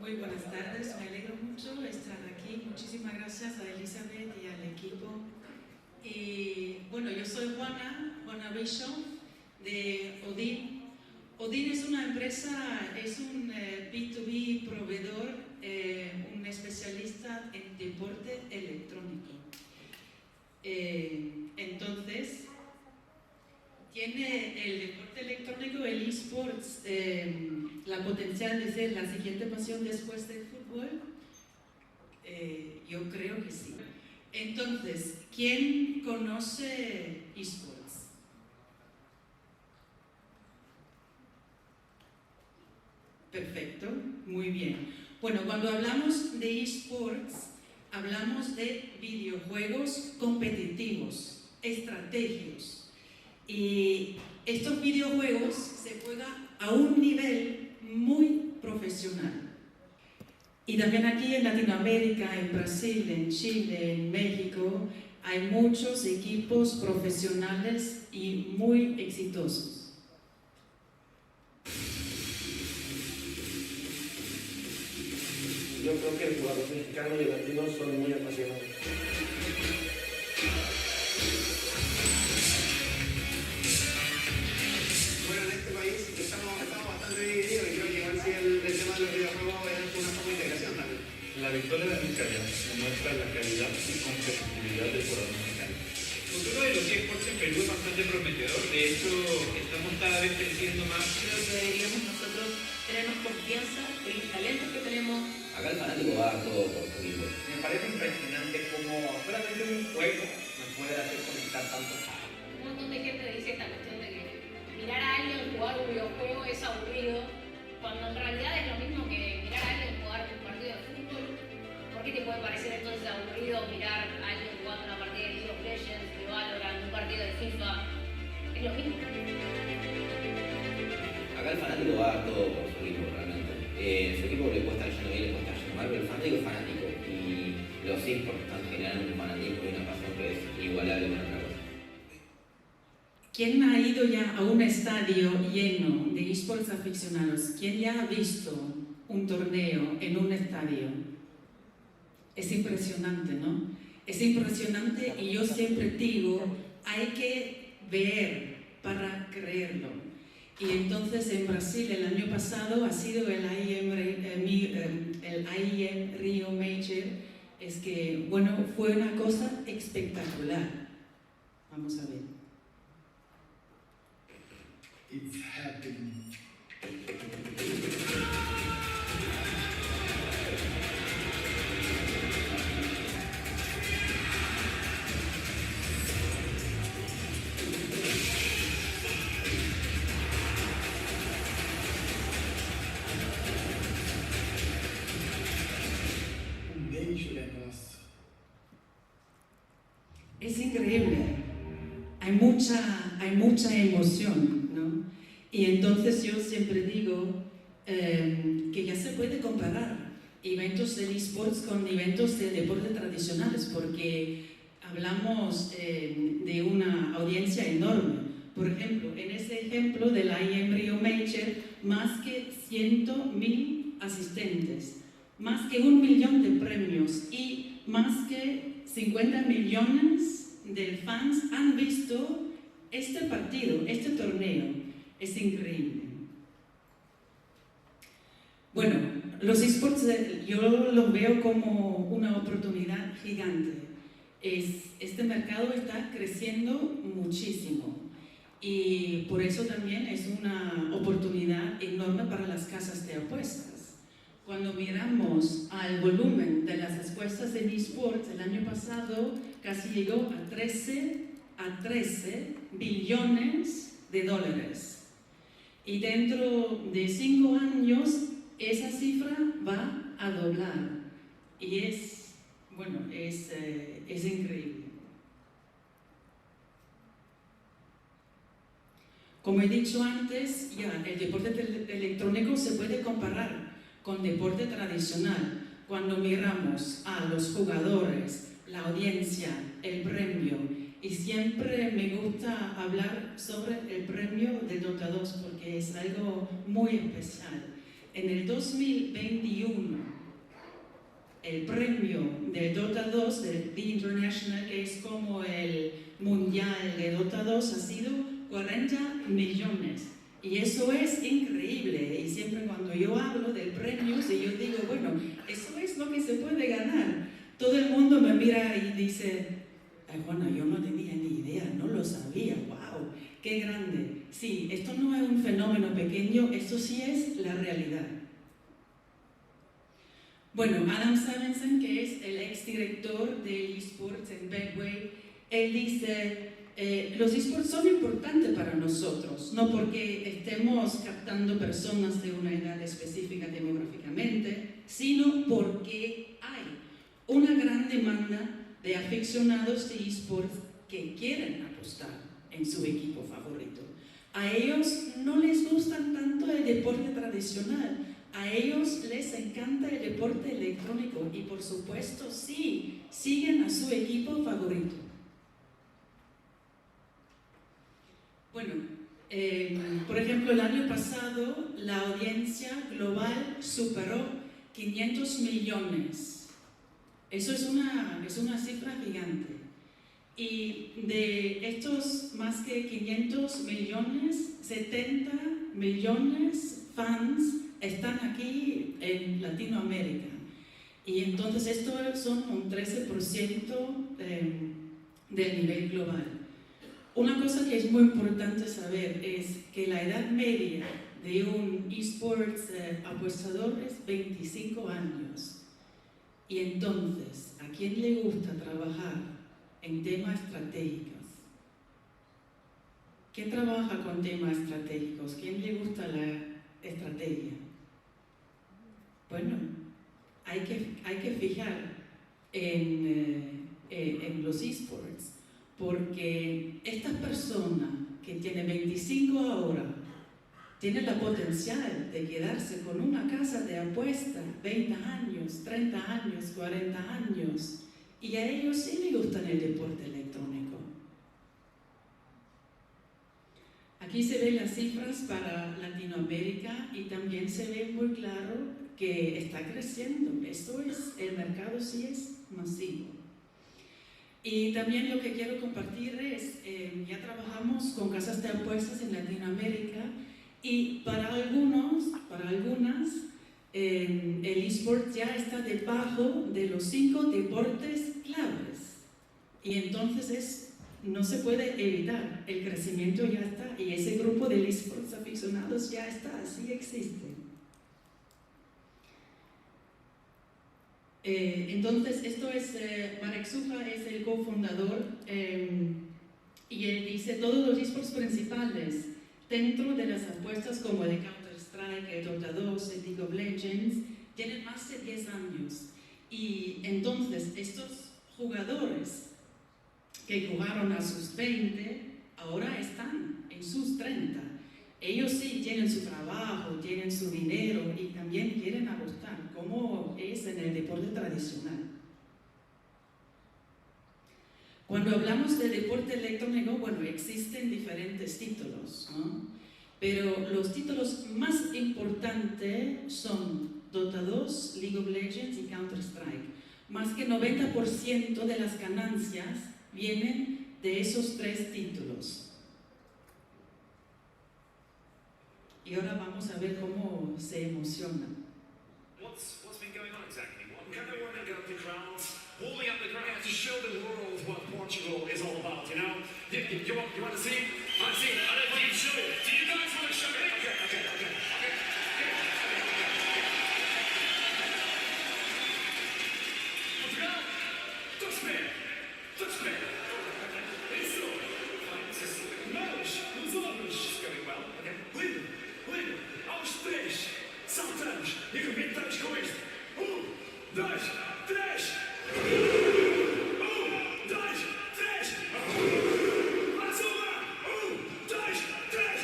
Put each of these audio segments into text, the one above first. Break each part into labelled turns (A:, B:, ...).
A: Muy buenas tardes, me alegro mucho estar aquí. Muchísimas gracias a Elizabeth y al equipo. Y bueno, yo soy Juana Bishop de Odin. Odin es una empresa, es un B2B proveedor, un especialista en deporte electrónico. Entonces, tiene el deporte electrónico, el eSports, la potencial de ser la siguiente pasión después del fútbol. Yo creo que sí. Entonces, ¿quién conoce eSports? Perfecto, muy bien. Bueno, cuando hablamos de eSports, hablamos de videojuegos competitivos, estrategios. Y estos videojuegos se juegan a un nivel muy profesional. Y también aquí en Latinoamérica, en Brasil, en Chile, en México, hay muchos equipos profesionales y muy exitosos.
B: Yo creo que el jugador mexicano y el latino son muy apasionados.
C: Bueno, en este país estamos bastante divididos y creo que igual sí el tema de los videojuegos es una forma de integración también.
D: La victoria de Micaela demuestra la calidad y competitividad del jugador mexicano.
E: El futuro de los eSports en Perú es bastante prometedor, de hecho estamos cada vez creciendo más.
F: Creo que deberíamos nosotros tenernos confianza en los talentos que tenemos.
G: Acá el fanático va todo por su equipo.
H: Me parece impresionante cómo solamente un juego nos puede hacer conectar tanto.
I: Un montón de gente dice esta cuestión de que mirar a alguien jugar un videojuego es aburrido, cuando en realidad es lo mismo que mirar a alguien jugar un partido de fútbol. ¿Por qué te puede parecer entonces aburrido mirar a alguien jugando una partida de League of Legends, de Valorant, un partido de FIFA? Es lo mismo.
G: Acá el fanático va todo por su equipo, realmente. Su equipo le puede estar yendo bien, le puede estar yendo mal, pero el fanático es fanático. Y los eSports están generando un fanatismo y una pasión que es igualable con otra cosa.
A: ¿Quién ha ido ya a un estadio lleno de eSports aficionados? ¿Quién ya ha visto un torneo en un estadio? Es impresionante, ¿no? Es impresionante y yo siempre digo, hay que ver para creerlo. Y entonces en Brasil el año pasado ha sido el IEM Rio Major. Es que, bueno, fue una cosa espectacular. Vamos a ver.
C: It's happening. Un beijo é nosso.
A: Es increíble, hay mucha emoción, ¿no? Y entonces yo siempre digo que ya se puede comparar eventos del eSports con eventos de deporte tradicionales, porque hablamos de una audiencia enorme. Por ejemplo, en ese ejemplo del IEM Rio Major, más que 100.000 asistentes, más que 1 millón de premios y más que 50 millones de fans han visto este partido, este torneo. Es increíble. Bueno, los eSports yo los veo como una oportunidad gigante. Este mercado está creciendo muchísimo y por eso también es una oportunidad enorme para las casas de apuestas. Cuando miramos al volumen de las apuestas en eSports, el año pasado casi llegó a 13 billones de dólares. Y dentro de 5 años esa cifra va a doblar. Y es increíble. Como he dicho antes, ya el deporte electrónico se puede comparar con deporte tradicional. Cuando miramos a los jugadores, la audiencia, el premio, y siempre me gusta hablar sobre el premio de Dota 2 porque es algo muy especial. En el 2021 el premio del Dota 2, del The International, que es como el mundial de Dota 2, ha sido 40 millones. Y eso es increíble. Y siempre cuando yo hablo del premio, si yo digo, bueno, eso es lo que se puede ganar, todo el mundo me mira y dice, ay, Juana, yo no tenía ni idea, no lo sabía, wow, qué grande. Sí, esto no es un fenómeno pequeño, esto sí es la realidad. Bueno, Adam Samuelson, que es el exdirector de eSports en Betway, él dice, los eSports son importantes para nosotros, no porque estemos captando personas de una edad específica demográficamente, sino porque hay una gran demanda de aficionados de eSports que quieren apostar en su equipo favorito. A ellos no les gusta tanto el deporte tradicional, a ellos les encanta el deporte electrónico y por supuesto sí, siguen a su equipo favorito. Bueno, por ejemplo, el año pasado la audiencia global superó 500 millones. Eso es una cifra gigante. Y de estos más que 500 millones, 70 millones fans están aquí en Latinoamérica. Y entonces esto son un 13% del nivel global. Una cosa que es muy importante saber es que la edad media de un eSports apuestador es 25 años. Y entonces, ¿a quién le gusta trabajar en temas estratégicos? ¿Quién trabaja con temas estratégicos? ¿Quién le gusta la estrategia? Bueno, hay que fijar en los eSports, porque esta persona que tiene 25 ahora tiene la potencial de quedarse con una casa de apuesta 20 años, 30 años, 40 años, y a ellos sí les gusta el deporte electrónico. Aquí se ven las cifras para Latinoamérica y también se ve muy claro que está creciendo. Esto es, el mercado sí es masivo. Y también lo que quiero compartir es, ya trabajamos con casas de apuestas en Latinoamérica y para algunas, el eSport ya está debajo de los 5 deportes claves. Y entonces no se puede evitar, el crecimiento ya está y ese grupo de eSports aficionados ya está, sí existe. Entonces, esto es, Marek Sucha es el cofundador y él dice, todos los esports principales dentro de las apuestas como el Counter-Strike, el Dota 2, el League of Legends, tienen más de 10 años. Y entonces, estos jugadores que jugaron a sus 20, ahora están en sus 30. Ellos sí tienen su trabajo, tienen su dinero y también quieren apostar, como es en el deporte tradicional. Cuando hablamos de deporte electrónico, bueno, existen diferentes títulos, ¿no? Pero los títulos más importantes son Dota 2, League of Legends y Counter-Strike. Más que 90% de las ganancias vienen de esos 3 títulos. Y ahora vamos a ver cómo se emociona.
C: What's been going on exactly? What kind of warming up the crowd? Warming up the crowd to show the world what Portugal is all about, you know? You want to see? I want to see. I don't want to show you. Do you guys want to show me? Okay. Portugal, touch me. Isso. Mãos nos ombros. It's going well. Okay. Lindo. Aos 3. Saltamos e rebentamos com isto. 1, 2, 3. 1, 2, 3. Mais uma. 1, 2, 3.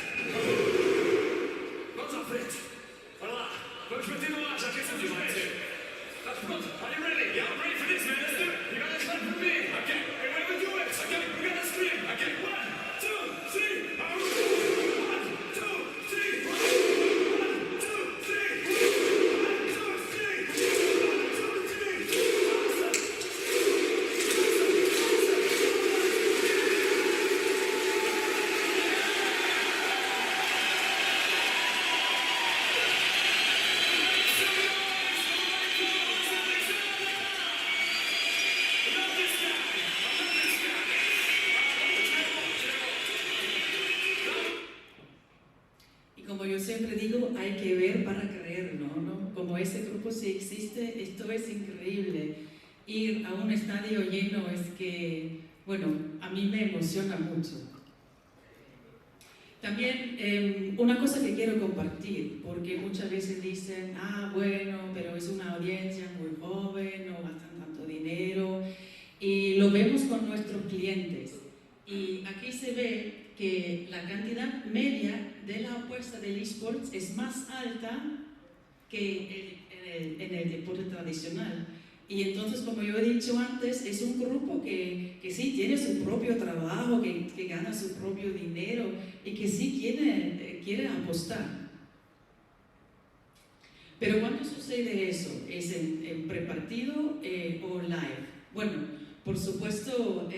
C: Vamos à frente. Bora lá. Vamos bater no ar. Já aquecemos os pés. Estás pronto? Are you ready? Yeah, I'm ready for this, man. Let's do it. You gotta clap for me. Okay. And when we do it, okay, we're gonna scream. Okay. 1, 2, 3. 1, 2, 3. 1, 2, 3. 1, 2, 3. 1, 2, 3.
A: siempre digo, hay que ver para creer, ¿no? Como ese grupo sí existe, esto es increíble. Ir a un estadio lleno es que, bueno, a mí me emociona mucho. También una cosa que quiero compartir, porque muchas veces dicen, bueno, pero es una audiencia muy joven, no gastan tanto dinero, y lo vemos con nuestros clientes. Y aquí se ve que la cantidad media de la apuesta del eSports es más alta que en el deporte tradicional. Y entonces, como yo he dicho antes, es un grupo que sí tiene su propio trabajo, que gana su propio dinero y que sí quiere apostar. Pero ¿cuándo sucede eso? ¿Es en prepartido o live? Bueno, por supuesto,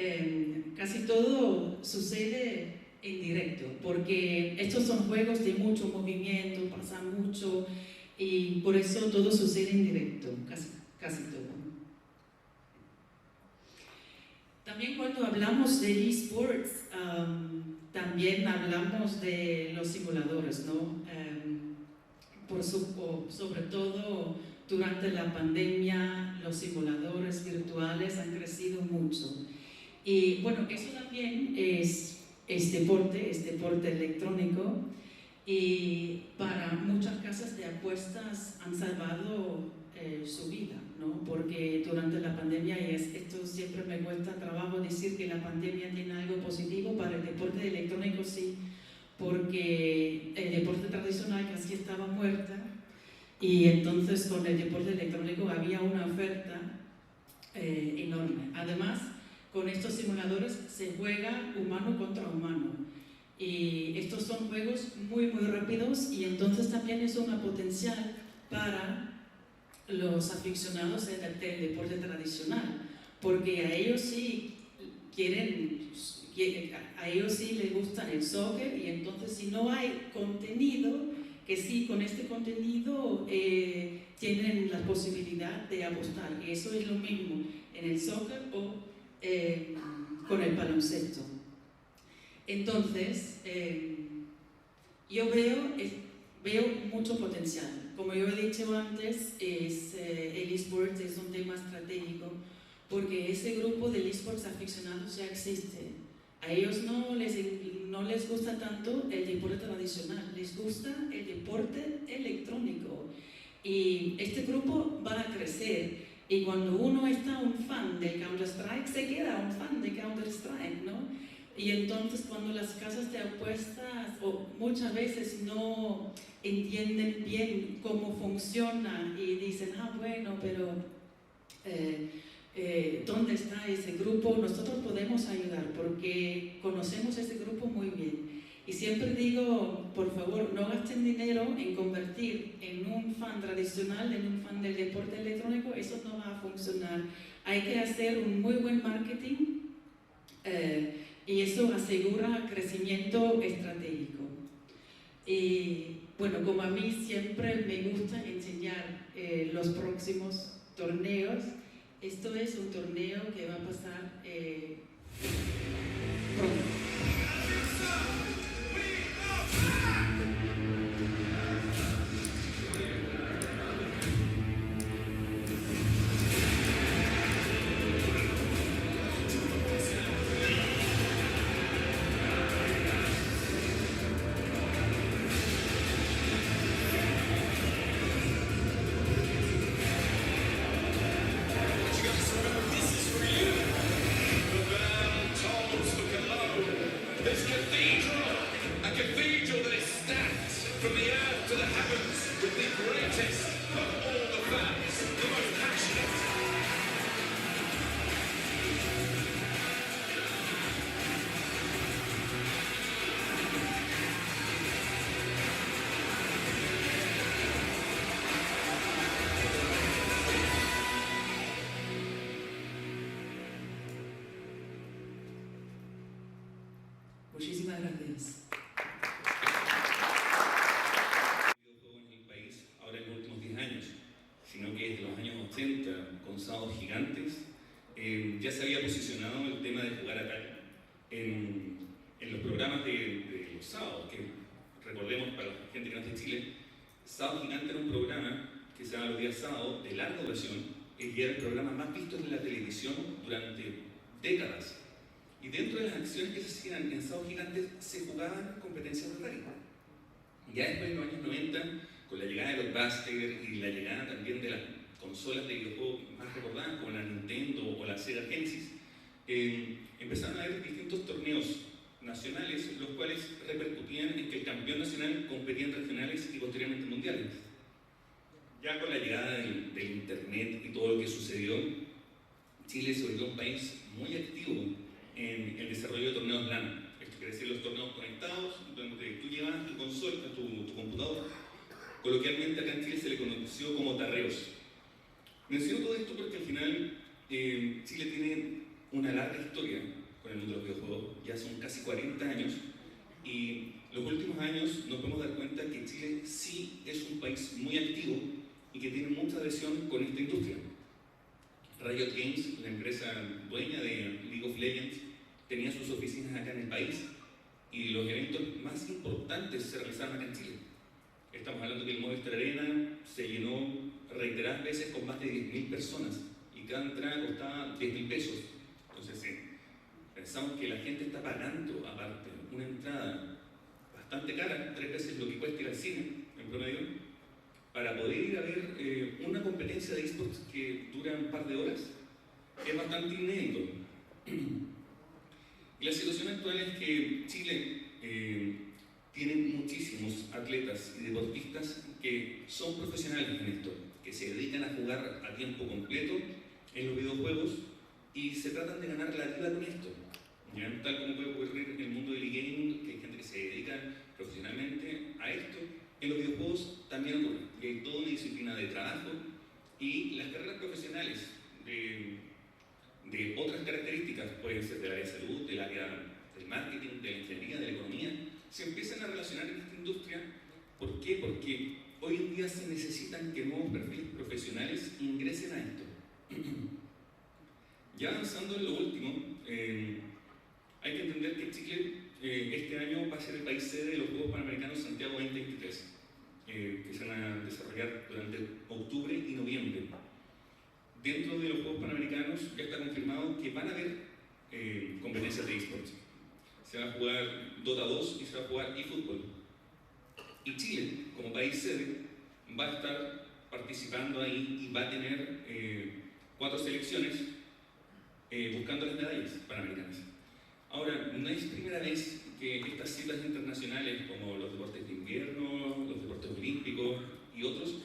A: casi todo sucede en directo, porque estos son juegos de mucho movimiento, pasa mucho, y por eso todo sucede en directo, casi todo. También cuando hablamos de eSports, también hablamos de los simuladores, ¿no? Sobre todo durante la pandemia, los simuladores virtuales han crecido mucho. Y bueno, eso también es deporte electrónico, y para muchas casas de apuestas han salvado su vida, ¿no? Porque durante la pandemia, y esto siempre me cuesta trabajo decir que la pandemia tiene algo positivo, para el deporte electrónico sí, porque el deporte tradicional casi estaba muerta, y entonces con el deporte electrónico había una oferta enorme. Además, con estos simuladores se juega humano contra humano, y estos son juegos muy rápidos, y entonces también es una potencial para los aficionados del deporte tradicional, porque a ellos sí a ellos sí les gusta el soccer, y entonces si no hay contenido, que sí, con este contenido tienen la posibilidad de apostar, y eso es lo mismo en el soccer o con el baloncesto. Entonces, yo veo mucho potencial. Como yo he dicho antes, el eSports es un tema estratégico, porque ese grupo de eSports aficionados ya existe. A ellos no les gusta tanto el deporte tradicional, les gusta el deporte electrónico. Y este grupo va a crecer, y cuando uno está un fan del Counter-Strike, se queda un fan de Counter-Strike, ¿no? Y entonces cuando las casas de apuestas muchas veces no entienden bien cómo funciona y dicen, bueno, pero ¿dónde está ese grupo? Nosotros podemos ayudar porque conocemos ese grupo muy bien. Y siempre digo, por favor, no gasten dinero en convertir en un fan tradicional, en un fan del deporte electrónico, eso no va a funcionar. Hay que hacer un muy buen marketing, y eso asegura crecimiento estratégico. Y bueno, como a mí siempre me gusta enseñar los próximos torneos, esto es un torneo que va a pasar pronto. Muchísimas gracias.
J: Videojuegos en el país ahora en los últimos 10 años, sino que desde los años 80, con sábados gigantes, ya se había posicionado el tema de jugar acá en los programas de los sábados, que recordemos para la gente que no es de Chile, Sábado Gigante era un programa que se llama los días sábados, de larga duración, y era el programa más visto en la televisión durante décadas. Y dentro de las acciones que se hacían en Sábado Gigante se jugaban competencias de Atari. Ya después de los años 90, con la llegada de los Buster y la llegada también de las consolas de videojuegos más recordadas como la Nintendo o la Sega Genesis, empezaron a haber distintos torneos nacionales, los cuales repercutían en que el campeón nacional competía en regionales y posteriormente mundiales. Ya con la llegada del internet y todo lo que sucedió, Chile se volvió un país muy activo en el desarrollo de torneos LAN. Esto quiere decir los torneos conectados, donde tú llevas tu consola, tu computador. Coloquialmente acá en Chile se le conoció como tarreos. Menciono todo esto porque al final Chile tiene una larga historia con el mundo de los videojuegos, ya son casi 40 años, y los últimos años nos podemos dar cuenta que Chile sí es un país muy activo y que tiene mucha adhesión con esta industria. Riot Games, la empresa dueña de League of Legends, tenía sus oficinas acá en el país y los eventos más importantes se realizaron acá en Chile. Estamos hablando que el Movistar Arena se llenó reiteradas veces con más de 10.000 personas y cada entrada costaba 10.000 pesos. Entonces, pensamos que la gente está pagando, aparte, una entrada bastante cara, 3 veces lo que cuesta ir al cine, en promedio, para poder ir a ver una competencia de esports que dura un par de horas. Es bastante inédito. Y la situación actual es que Chile tiene muchísimos atletas y deportistas que son profesionales en esto, que se dedican a jugar a tiempo completo en los videojuegos y se tratan de ganar la vida con esto. ¿Ya? Tal como puede ocurrir en el mundo del e-gaming, que hay gente que se dedica profesionalmente a esto, en los videojuegos también ocurre, que hay toda una disciplina de trabajo y las carreras profesionales de otras características, pueden ser del área de salud, del área del marketing, de la ingeniería, de la economía, se empiezan a relacionar en esta industria. ¿Por qué? Porque hoy en día se necesitan que nuevos perfiles profesionales ingresen a esto. Ya avanzando en lo último, hay que entender que Chile este año va a ser el país sede de los Juegos Panamericanos Santiago 2023, que se van a desarrollar durante octubre y noviembre. Dentro de los Juegos Panamericanos ya está confirmado que van a haber competencias de esports. Se va a jugar Dota 2 y se va a jugar eFootball. Y Chile, como país sede, va a estar participando ahí y va a tener 4 selecciones buscando las medallas panamericanas. Ahora, no es primera vez que estas citas internacionales como los deportes de invierno, los deportes olímpicos y otros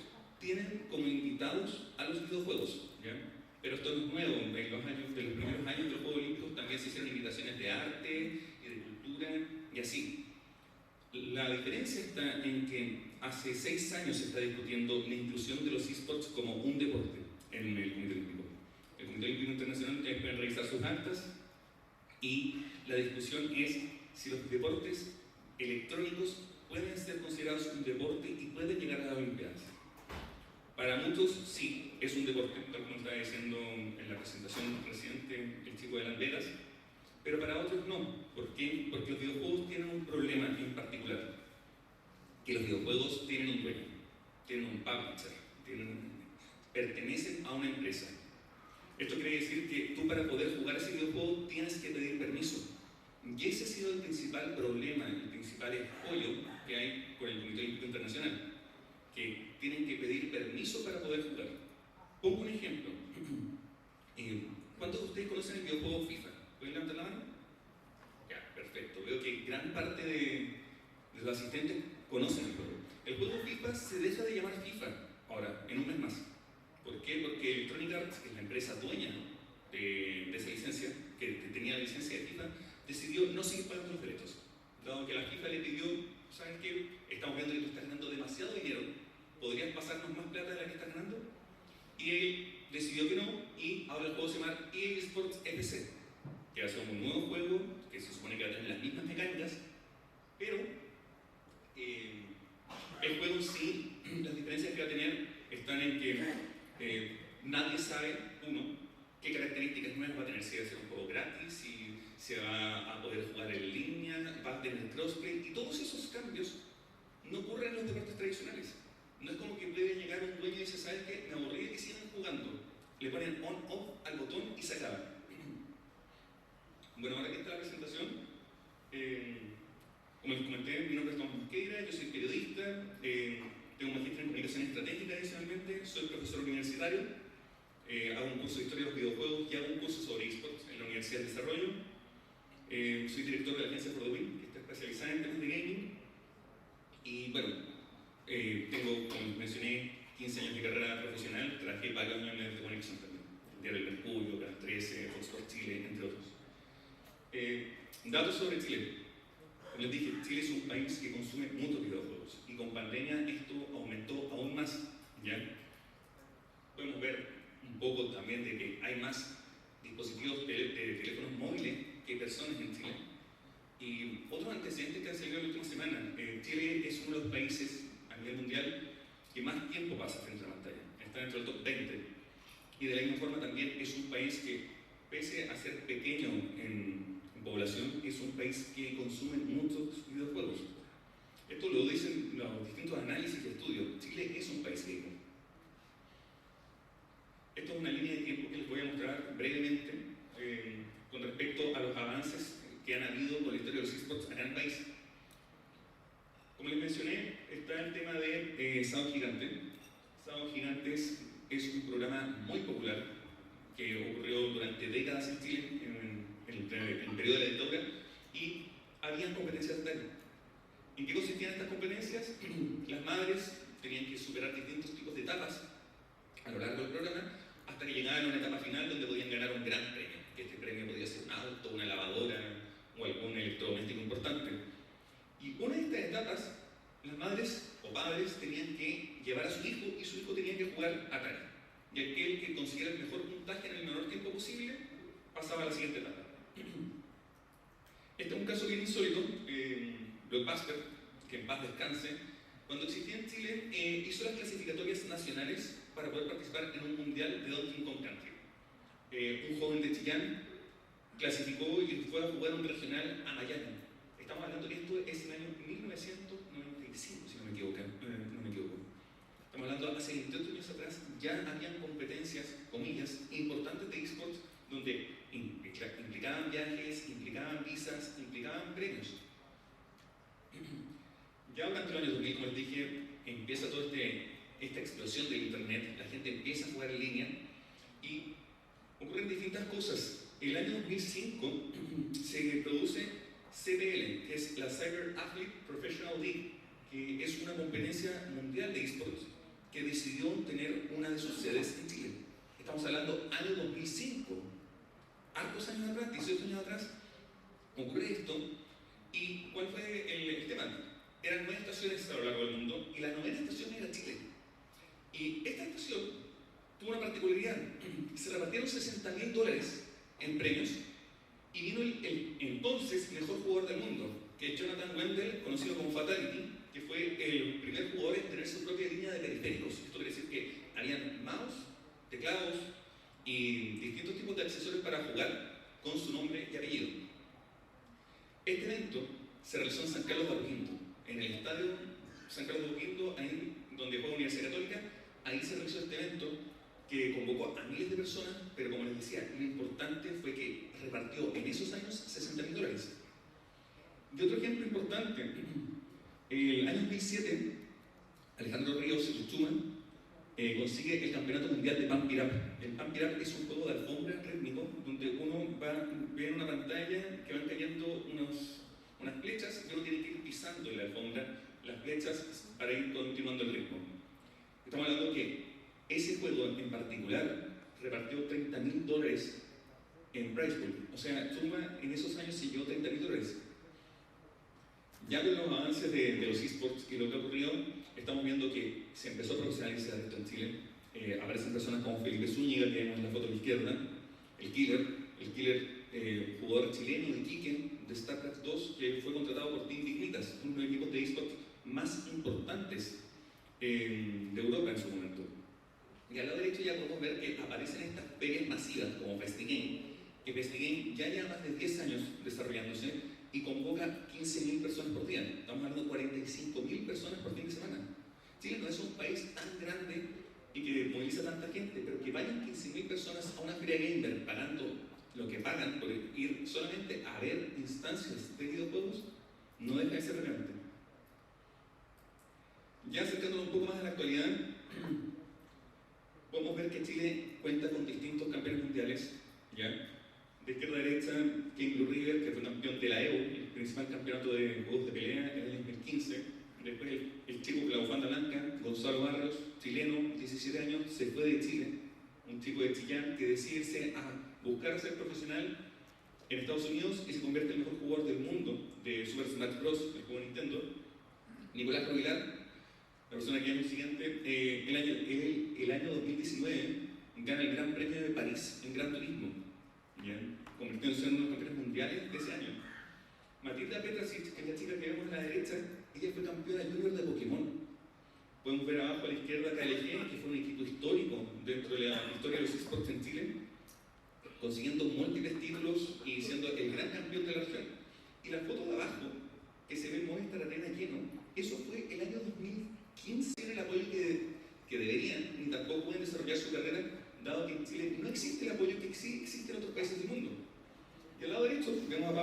J: tienen como invitados a los videojuegos, ¿ya? Pero esto no es nuevo. En los primeros años de los Juegos Olímpicos también se hicieron invitaciones de arte y de cultura y así. La diferencia está en que hace 6 años se está discutiendo la inclusión de los esports como un deporte en el Comité Olímpico. El Comité Olímpico Internacional, ustedes pueden revisar sus actas, y la discusión es si los deportes electrónicos pueden ser considerados un deporte y pueden llegar a las Olimpiadas. Para muchos sí, es un deporte, tal como estaba diciendo en la presentación reciente el chico de Las Vegas, pero para otros no. ¿Por qué? Porque los videojuegos tienen un problema en particular, que los videojuegos tienen un dueño, tienen un publisher, pertenecen a una empresa. Esto quiere decir que tú, para poder jugar ese videojuego, tienes que pedir permiso. Y ese ha sido el principal problema, el principal escollo que hay con el Comité Olímpico Internacional, que tienen que pedir permiso para poder jugar. Pongo un ejemplo. ¿Cuántos de ustedes conocen el videojuego FIFA? ¿Pueden levantar la mano? Ya, perfecto. Veo que gran parte de los asistentes conocen el juego. El juego FIFA se deja de llamar FIFA ahora, en un mes más. ¿Por qué? Porque Electronic Arts, que es la empresa dueña de esa licencia, que tenía la licencia de FIFA, decidió no seguir pagando los derechos. Dado que la FIFA le pidió, ¿saben qué? Estamos viendo que tú estás ganando demasiado dinero, ¿podrías pasarnos más plata de la que estás ganando? Y él decidió que no, y ahora el juego se llama EA Sports FC, que va a ser un nuevo juego que se supone que va a tener las mismas mecánicas, pero el juego en sí, las diferencias que va a tener están en que nadie sabe, uno, qué características nuevas va a tener, si va a ser un juego gratis, si se va a poder jugar en línea, va a tener crossplay, y todos esos cambios no ocurre en los deportes tradicionales. No es como que puede llegar un dueño y dice, ¿sabes qué? Me aburrí de que sigan jugando. Le ponen on-off al botón y se acaba. Bueno, ahora que está la presentación, como les comenté, mi nombre es Tomás Mosqueira, yo soy periodista, tengo un magíster en comunicación estratégica adicionalmente, soy profesor universitario, hago un curso de historia de los videojuegos y hago un curso sobre esports en la Universidad de Desarrollo. Soy director de la agencia For The Win, que está especializada en temas de gaming. Y bueno, tengo, como mencioné, 15 años de carrera profesional, trabajé varios años en medios de conexión también, el Diario El Mercurio, Canal 13, Fox Sports Chile, entre otros. Datos sobre Chile. Como les dije, Chile es un país que consume muchos videojuegos y con pandemia esto aumentó aún más, ¿ya? Podemos ver un poco también de que hay más dispositivos de teléfonos móviles que personas en Chile. Y otros antecedentes que han salido en la última semana, Chile es uno de los países a nivel mundial que más tiempo pasa frente a la pantalla, está dentro del top 20. Y de la misma forma también es un país que, pese a ser pequeño en población, es un país que consume muchos videojuegos. Esto lo dicen los distintos análisis y estudios. Chile es un país gamer. Esto es una línea de tiempo que les voy a mostrar brevemente con respecto a los avances que han habido con la historia de los esports acá en el país. Como les mencioné, está el tema de Sábado Gigante. Sábado Gigantes es un programa muy popular que ocurrió durante décadas en Chile, en el periodo de la dictadura, y habían competencias de año. ¿En qué consistían estas competencias? Las madres tenían que superar distintos tipos de etapas a lo largo del programa hasta que llegaban a una etapa final donde podían ganar un gran premio, que este premio podía ser un auto, una lavadora o algún electrodoméstico importante. Y una de estas etapas, las madres o padres tenían que llevar a su hijo y su hijo tenía que jugar Atari. Y aquel que consiguiera el mejor puntaje en el menor tiempo posible pasaba a la siguiente etapa. Este es un caso bien insólito. Blockbuster, que en paz descanse, cuando existía en Chile, hizo las clasificatorias nacionales para poder participar en un mundial de Donkey Kong Country. Un joven de Chillán clasificó y fue a jugar un regional a Miami. Estamos hablando que esto es el año 1995, si no me equivoco. Estamos hablando hace 28 años atrás, ya habían competencias, comillas, importantes de esports donde implicaban viajes, implicaban visas, implicaban premios. Ya durante el año 2000, como les dije, empieza toda esta explosión del internet, la gente empieza a jugar en línea y ocurren distintas cosas. El año 2005 se produce CPL, que es la Cyber Athlete Professional League, que es una competencia mundial de esports que decidió tener una de sus sedes en Chile. Estamos hablando año 2005, hartos años atrás, 18 años atrás, ocurre esto. ¿Y cuál fue el tema? Eran 9 estaciones a lo largo del mundo y la 9ª estación era Chile. Y esta estación tuvo una particularidad, se repartieron $60.000 en premios y vino el entonces mejor jugador del mundo, que es Jonathan Wendell, conocido como Fatality, que fue el primer jugador en tener su propia línea de periféricos. Esto quiere decir que habían mouse, teclados y distintos tipos de accesorios para jugar con su nombre y apellido. Este evento se realizó en San Carlos de Apoquindo, en el estadio San Carlos de Apoquindo, ahí donde juega la Universidad Católica. Ahí se realizó este evento que convocó a miles de personas, pero como les decía, lo importante fue que repartió en esos años $60.000. Y otro ejemplo importante, el año 2007, Alejandro Ríos Luchuma consigue el campeonato mundial de Pump It Up. El Pump It Up es un juego de alfombra rítmico donde uno va a ver en una pantalla que van cayendo unas flechas y uno tiene que ir pisando en la alfombra las flechas para ir continuando el ritmo. Estamos hablando que ese juego en particular repartió $30.000 en prize pool. O sea, suma en esos años se llevó $30.000. Ya con los avances de los esports y lo que ha ocurrido, estamos viendo que se empezó a profesionalizar esto en Chile. Aparecen personas como Felipe Zúñiga, que vemos en la foto de la izquierda, el killer jugador chileno de Iquique, de StarCraft 2, que fue contratado por Team Dignitas, uno de los equipos de esports más importantes de Europa en su momento. Y al lado derecho ya podemos ver que aparecen estas ferias masivas como FestiGame, que FestiGame ya lleva más de 10 años desarrollándose y convoca 15.000 personas por día. Estamos hablando de 45.000 personas por fin de semana. Chile no es un país tan grande y que moviliza tanta gente, pero que vayan 15.000 personas a una feria gamer pagando lo que pagan por ir solamente a ver instancias de videojuegos, no deja de ser relevante. Ya acercándonos un poco más a la actualidad, podemos ver que Chile cuenta con distintos campeones mundiales, ¿ya? De izquierda a derecha, King Blue River, que fue campeón de la EVO, el principal campeonato de juegos de pelea en el 2015. Después el chico con la bufanda blanca, Gonzalo Barrios, chileno, 17 años, se fue de Chile. Un chico de Chillán que decide irse a buscar ser profesional en Estados Unidos y se convierte en el mejor jugador del mundo de Super Smash Bros., el juego de Nintendo. Nicolás Rovilar, la persona que año siguiente, el año 2019, gana el Gran Premio de París en Gran Turismo, ¿bien? Convirtiéndose en uno de los campeones mundiales de ese año. Matilda Petrasic, que es la chica que vemos a la derecha, ella fue campeona junior de Pokémon. Podemos ver abajo a la izquierda KLG, que fue un equipo histórico dentro de la historia de los esports en Chile, consiguiendo múltiples títulos y siendo el gran campeón de la región. Y la foto de abajo, que se ve Movistar Arena lleno, eso fue el año 2015 en el apoyo que deberían, ni tampoco pueden desarrollar su carrera, dado que en Chile no existe el apoyo que sí existe en otros países del mundo. Y al lado derecho vemos a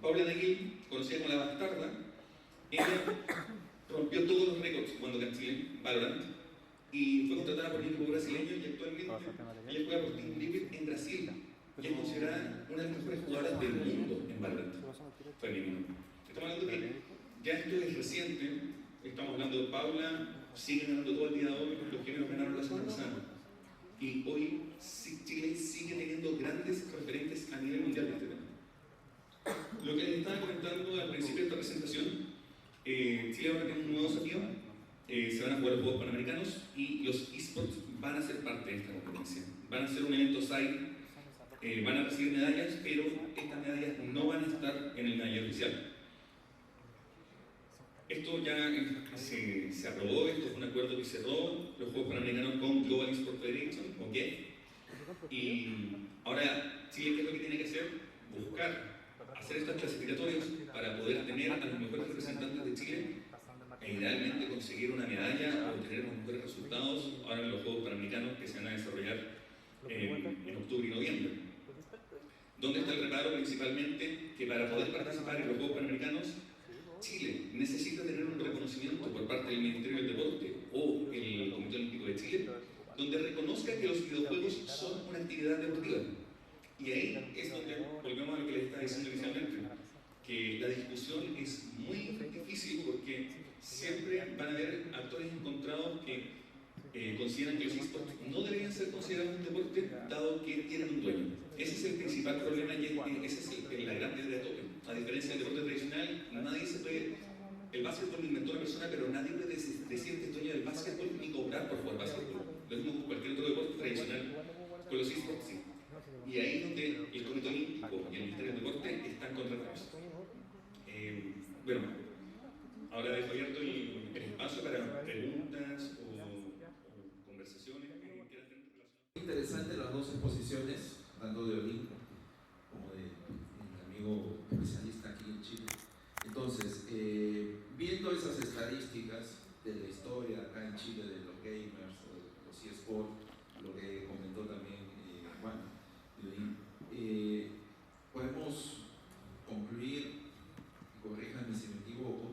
J: Paula Neguil, conocida como la Bastarda. Ella rompió todos los récords jugando acá en Chile, Valorant, y fue contratada por un equipo brasileño y actualmente ella juega por Team Liquid en Brasil. Y es considerada una de las mejores jugadoras del mundo en Valorant femenino. Estamos hablando de que ya esto es reciente, estamos hablando de Paula, sigue ganando todo el día de hoy, los géneros ganaron la semana pasada. Y hoy Chile sigue teniendo grandes referentes a nivel mundial de este tema. Lo que les estaba comentando al principio de esta presentación, Chile ahora tiene un nuevo desafío, se van a jugar los Juegos Panamericanos y los esports van a ser parte de esta competencia. Van a ser un evento side, van a recibir medallas, pero estas medallas no van a estar en el medallero oficial. Esto ya se aprobó, esto fue un acuerdo que cerró los Juegos Panamericanos con Global Esport Federation, ¿ok? Y ahora Chile, ¿qué es lo que tiene que hacer? Buscar hacer estas clasificatorias para poder tener a los mejores representantes de Chile e idealmente conseguir una medalla o obtener los mejores resultados ahora en los Juegos Panamericanos que se van a desarrollar en octubre y noviembre. ¿Dónde está el reparo? Principalmente que para poder participar en los Juegos Panamericanos Chile necesita tener un reconocimiento por parte del Ministerio del Deporte o el Comité Olímpico de Chile donde reconozca que los videojuegos son una actividad deportiva. Y ahí es donde volvemos a lo que les estaba diciendo inicialmente, que la discusión es muy difícil porque siempre van a haber actores encontrados que consideran que los esports no deberían ser considerados un deporte dado que tienen un dueño. Ese es el principal problema y esa es la gran piedra de tope. A diferencia del deporte tradicional, nadie se puede... El básquetbol lo inventó una persona, pero nadie puede decir que es dueño del básquetbol ni cobrar por jugar básquetbol. Lo mismo con cualquier otro deporte tradicional. Con los esports sí. Y ahí es donde el Comité Olímpico y el Ministerio del Deporte están contratados. Bueno, ahora dejo abierto el espacio para preguntas o conversaciones que quieran tener relación.
K: Interesante las dos exposiciones, tanto de Olin como de mi amigo especialista aquí en Chile. Entonces, viendo esas estadísticas de la historia acá en Chile de los gamers, de los eSports, lo que comentó también Juan, podemos concluir, corríjanme si me equivoco,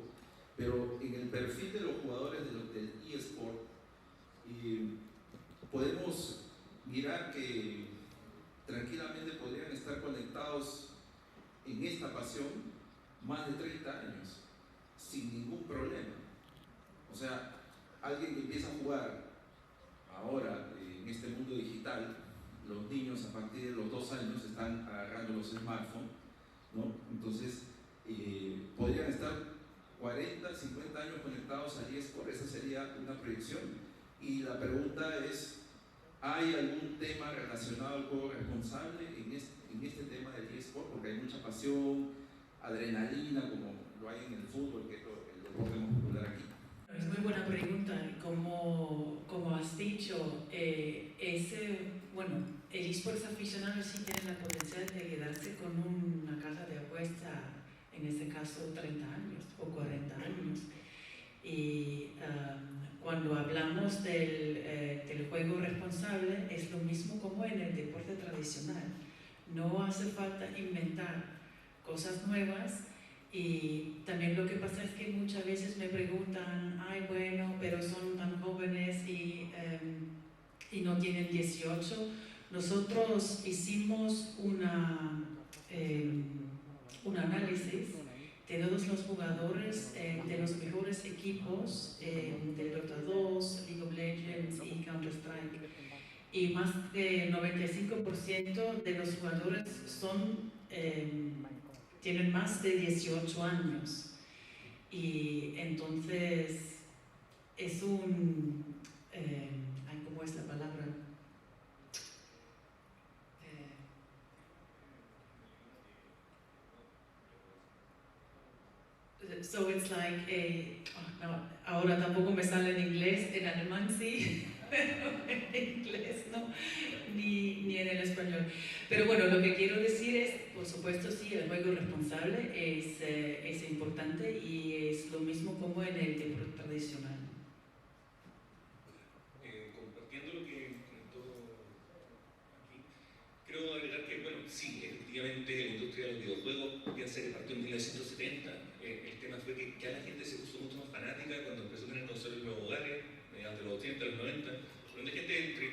K: pero en el perfil de los jugadores del eSport podemos mirar que tranquilamente podrían estar conectados en esta pasión más de 30 años sin ningún problema. O sea, alguien que empieza a jugar ahora en este mundo digital, los niños a partir de los 2 años están agarrando los smartphones, ¿no? Entonces podrían estar 40, 50 años conectados al eSport. Esa sería una proyección. Y la pregunta es, ¿hay algún tema relacionado al juego responsable en este tema del eSport? Porque hay mucha pasión, adrenalina, como lo hay en el fútbol, que es el deporte más popular aquí.
L: Es muy
A: muy buena pregunta. Como has dicho, el esports aficionado sí tiene la potencial de quedarse con una casa de apuesta, en este caso 30 años o 40 años. Y cuando hablamos del juego responsable, es lo mismo como en el deporte tradicional. No hace falta inventar cosas nuevas. Y también lo que pasa es que muchas veces me preguntan, ay bueno, pero son tan jóvenes y no tienen 18. Nosotros hicimos un análisis de todos los jugadores de los mejores equipos del Dota 2, League of Legends y Counter-Strike. Y más del 95% de los jugadores tienen más de 18 años. Y entonces es ¿cómo es la palabra? So it's like ahora tampoco me sale en inglés, en alemán sí, pero en inglés no, ni en el español. Pero bueno, lo que quiero decir es, por supuesto sí, el juego responsable es importante y es lo mismo como en el deporte tradicional.
J: Compartiendo lo que comentó aquí, quiero agregar que, bueno, sí, efectivamente la industria de los videojuegos, piensa que partió en 1970, el tema fue que ya la gente se puso mucho más fanática cuando empezó a tener consolas en los hogares, mediante los 80, los 90, donde gente entre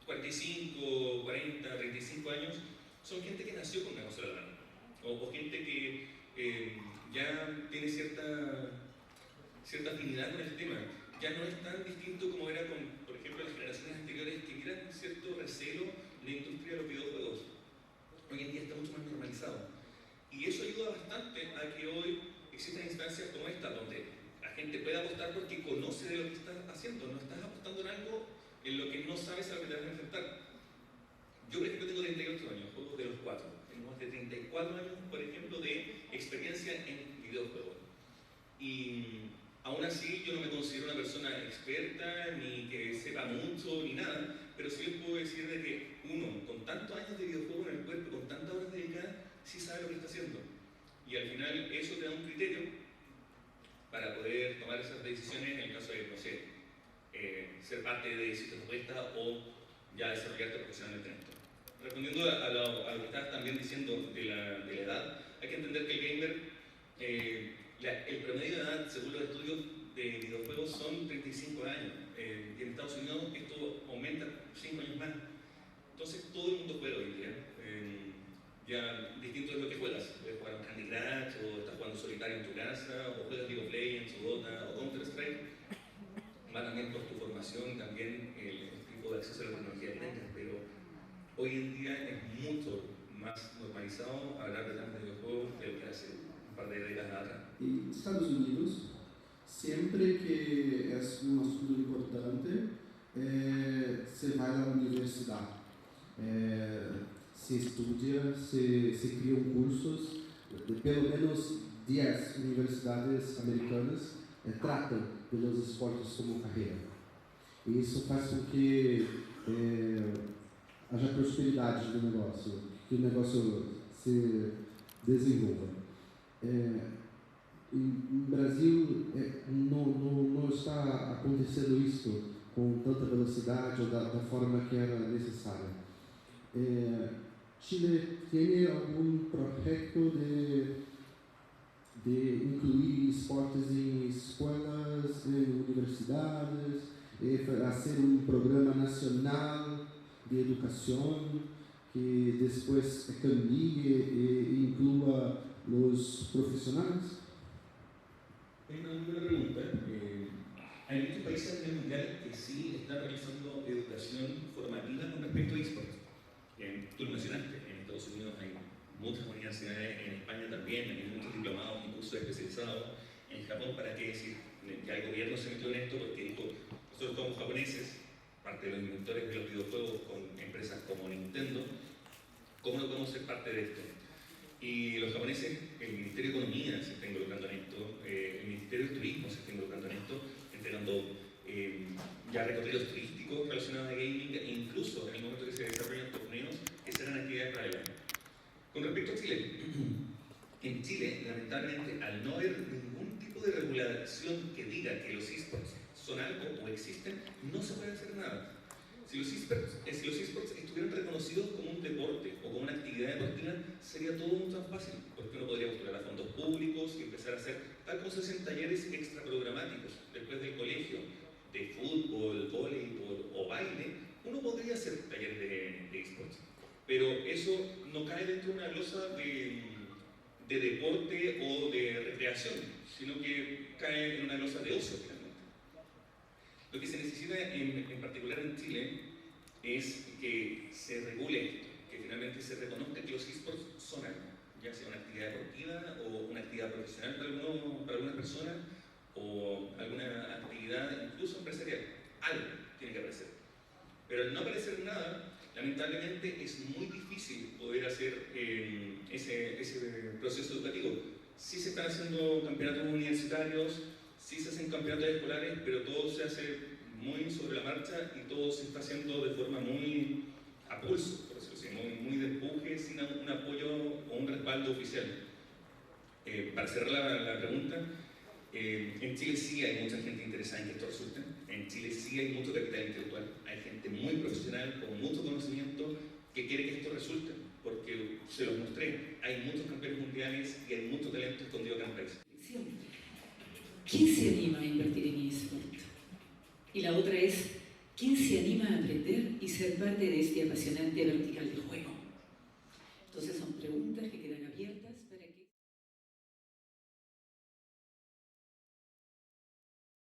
J: 45, 40, 35 años, son gente que nació con una consola en la mano, o gente que ya tiene cierta afinidad con el tema. Ya no es tan distinto como era con, por ejemplo, las generaciones anteriores que vieran cierto recelo en la industria de los videojuegos. Hoy en día está mucho más normalizado. Y eso ayuda bastante a que hoy existan instancias como esta, donde la gente puede apostar porque conoce de lo que estás haciendo. No estás apostando en algo en lo que no sabes a lo que te vas a enfrentar. Yo, por ejemplo, tengo 38 años, juego de los 4. Tengo más de 34 años, por ejemplo, de experiencia en videojuegos. Y aún así, yo no me considero una persona experta, ni que sepa mucho, ni nada, pero sí les puedo decir de que uno, con tantos años de videojuego en el cuerpo, con tantas horas dedicadas, sí sabe lo que está haciendo. Y al final eso te da un criterio para poder tomar esas decisiones en el caso de, no sé, ser parte de sitios de apuesta o ya desarrollarte profesionalmente en esto. Respondiendo a lo que estabas también diciendo de la edad, hay que entender que el gamer, el promedio de edad, según los estudios de videojuegos, son 35 años. Y en Estados Unidos esto aumenta 5 años más. Entonces todo el mundo juega hoy en día. Ya distinto es lo que juegas. Puedes jugar un Candy Crush, o estás jugando solitario en tu casa, o juegas League of Legends, o Dota, o Counter-Strike. Va también por tu formación, también el tipo de acceso a la tecnología que tengas, pero hoy en día es mucho más normalizado hablar de temas de videojuegos de lo que hace un par de décadas atrás.
L: En Estados Unidos, siempre que es un asunto importante, se va a la universidad. Se estudia, se crean cursos, de pelo menos 10 universidades americanas tratan de los esportes como carreira. E isso faz com que haja prosperidade do negócio, que o negócio se desenvolva. Em Brasil não está acontecendo isso com tanta velocidade ou da forma que era necessária. Chile tem algum projeto de incluir esportes em escolas, em universidades, fazer programa nacional de educação que depois cambie e inclua os profissionais?
J: Es una muy buena pregunta. Hay muchos países a nivel mundial que sí están realizando educación formativa con respecto a esports. Tú lo mencionaste, en Estados Unidos hay muchas universidades, en España también, hay muchos diplomados y cursos especializados. En Japón, ¿para qué decir? Ya el gobierno se metió en esto porque dijo, nosotros como japoneses, parte de los inventores de los videojuegos con empresas como Nintendo, ¿cómo no podemos ser parte de esto? Y los japoneses, el Ministerio de Economía se está involucrando en esto, el Ministerio de Turismo se está involucrando en esto, que los esports son algo o existen, no se puede hacer nada. Si los esports estuvieran reconocidos como un deporte o como una actividad deportiva, sería todo mucho más fácil, porque uno podría postular a fondos públicos y empezar a hacer, tal como se hacen talleres extraprogramáticos después del colegio, de fútbol, voleibol o baile. Uno podría hacer talleres de esports, pero eso no cae dentro de una losa de deporte o de recreación, sino que cae en una losa de ocio finalmente. Lo que se necesita en particular en Chile es que se regule esto, que finalmente se reconozca que los esports son algo, ya sea una actividad deportiva o una actividad profesional para algunas personas o alguna actividad incluso empresarial. Algo tiene que aparecer. Pero al no aparecer nada, lamentablemente es muy difícil poder hacer ese proceso educativo. Sí se están haciendo campeonatos universitarios, sí se hacen campeonatos escolares, pero todo se hace muy sobre la marcha y todo se está haciendo de forma muy a pulso, por decirlo así, muy de empuje, sin un apoyo o un respaldo oficial. Para cerrar la pregunta, en Chile sí hay mucha gente interesada en que esto resulte. En Chile sí hay mucho capital intelectual, hay gente muy profesional, con mucho conocimiento, que quiere que esto resulte, porque se los mostré, hay muchos campeones mundiales y hay mucho talento escondido acá en el país.
A: ¿Quién se anima a invertir en eSport? Y la otra es, ¿quién se anima a aprender y ser parte de este apasionante vertical del juego? Entonces,